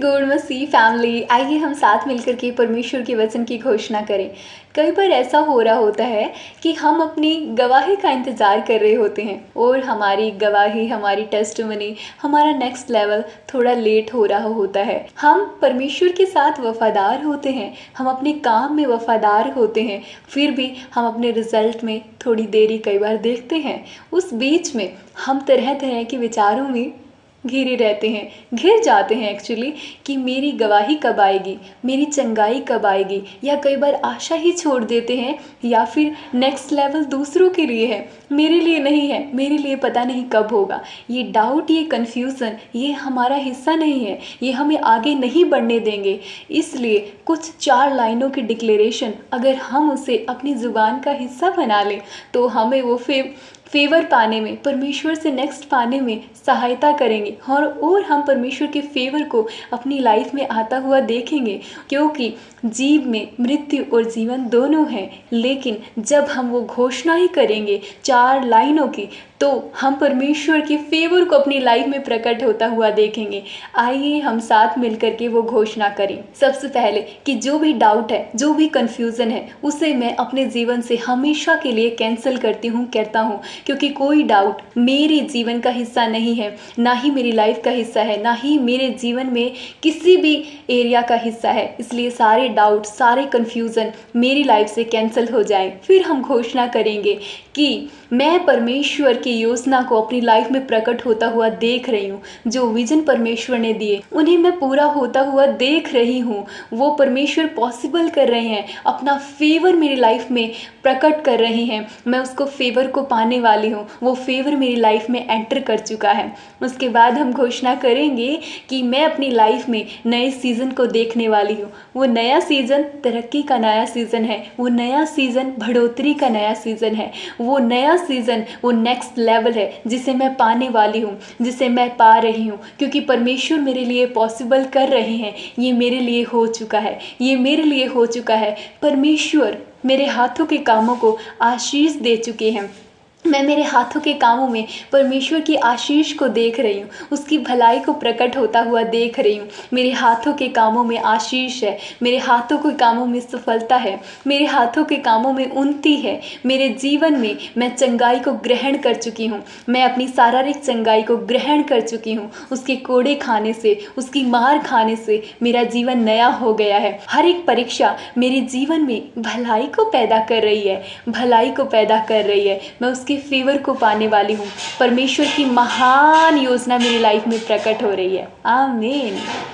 Good मसीह family, आइए हम साथ मिलकर के परमेश्वर के वचन की घोषणा करें। कई बार ऐसा हो रहा होता है कि हम अपनी गवाही का इंतज़ार कर रहे होते हैं और हमारी गवाही, हमारी टेस्टिमनी, हमारा नेक्स्ट लेवल थोड़ा लेट हो रहा होता है। हम परमेश्वर के साथ वफादार होते हैं, हम अपने काम में वफादार होते हैं, फिर भी हम अपने रिजल्ट में थोड़ी देरी कई बार देखते हैं। उस बीच में हम तरह तरह के विचारों में घिर जाते हैं एक्चुअली, कि मेरी गवाही कब आएगी, मेरी चंगाई कब आएगी, या कई बार आशा ही छोड़ देते हैं, या फिर नेक्स्ट लेवल दूसरों के लिए है, मेरे लिए नहीं है, मेरे लिए पता नहीं कब होगा। ये डाउट, ये कन्फ्यूज़न, ये हमारा हिस्सा नहीं है, ये हमें आगे नहीं बढ़ने देंगे। इसलिए कुछ 4 लाइनों की डिक्लेरेशन अगर हम उसे अपनी ज़ुबान का हिस्सा बना लें तो हमें वो फेवर पाने में, परमेश्वर से नेक्स्ट पाने में सहायता करेंगे और हम परमेश्वर के फेवर को अपनी लाइफ में आता हुआ देखेंगे। क्योंकि जीव में मृत्यु और जीवन दोनों हैं, लेकिन जब हम वो घोषणा ही करेंगे 4 लाइनों की, तो हम परमेश्वर के फेवर को अपनी लाइफ में प्रकट होता हुआ देखेंगे। आइए हम साथ मिलकर के वो घोषणा करें। सबसे पहले कि जो भी डाउट है, जो भी कन्फ्यूज़न है, उसे मैं अपने जीवन से हमेशा के लिए कैंसिल करता हूँ, क्योंकि कोई डाउट मेरे जीवन का हिस्सा नहीं है, ना ही मेरी लाइफ का हिस्सा है, ना ही मेरे जीवन में किसी भी एरिया का हिस्सा है। इसलिए सारे डाउट, सारे कन्फ्यूज़न मेरी लाइफ से कैंसिल हो जाएं। फिर हम घोषणा करेंगे कि मैं परमेश्वर की योजना को अपनी लाइफ में प्रकट होता हुआ देख रही हूँ। जो विजन परमेश्वर ने दिए उन्हें मैं पूरा होता हुआ देख रही हूँ। वो परमेश्वर पॉसिबल कर रहे हैं, अपना फेवर मेरी लाइफ में प्रकट कर रहे हैं। मैं उसको फेवर को पाने वाली हूँ, वो फेवर मेरी लाइफ में एंटर कर चुका है। उसके बाद हम घोषणा करेंगे कि मैं अपनी लाइफ में नए सीज़न को देखने वाली हूँ। वो नया सीज़न तरक्की का नया सीज़न है, वो नया सीज़न बढ़ोतरी का नया सीज़न है, वो नया सीज़न वो नेक्स्ट लेवल है जिसे मैं पाने वाली हूँ, जिसे मैं पा रही हूँ। क्योंकि परमेश्वर मेरे लिए पॉसिबल कर रहे हैं। ये मेरे लिए हो चुका है, ये मेरे लिए हो चुका है। परमेश्वर मेरे हाथों के कामों को आशीष दे चुके हैं। मैं मेरे हाथों के कामों में परमेश्वर की आशीष को देख रही हूँ, उसकी भलाई को प्रकट होता हुआ देख रही हूँ। मेरे हाथों के कामों में आशीष है, मेरे हाथों के कामों में सफलता है, मेरे हाथों के कामों में उन्नति है। मेरे जीवन में मैं चंगाई को ग्रहण कर चुकी हूँ, मैं अपनी शारीरिक चंगाई को ग्रहण कर चुकी हूँ। उसके कोड़े खाने से, उसकी मार खाने से मेरा जीवन नया हो गया है। हर एक परीक्षा मेरे जीवन में भलाई को पैदा कर रही है, भलाई को पैदा कर रही है। मैं उसके फेवर को पाने वाली हूँ। परमेश्वर की महान योजना मेरी लाइफ में प्रकट हो रही है। आमीन।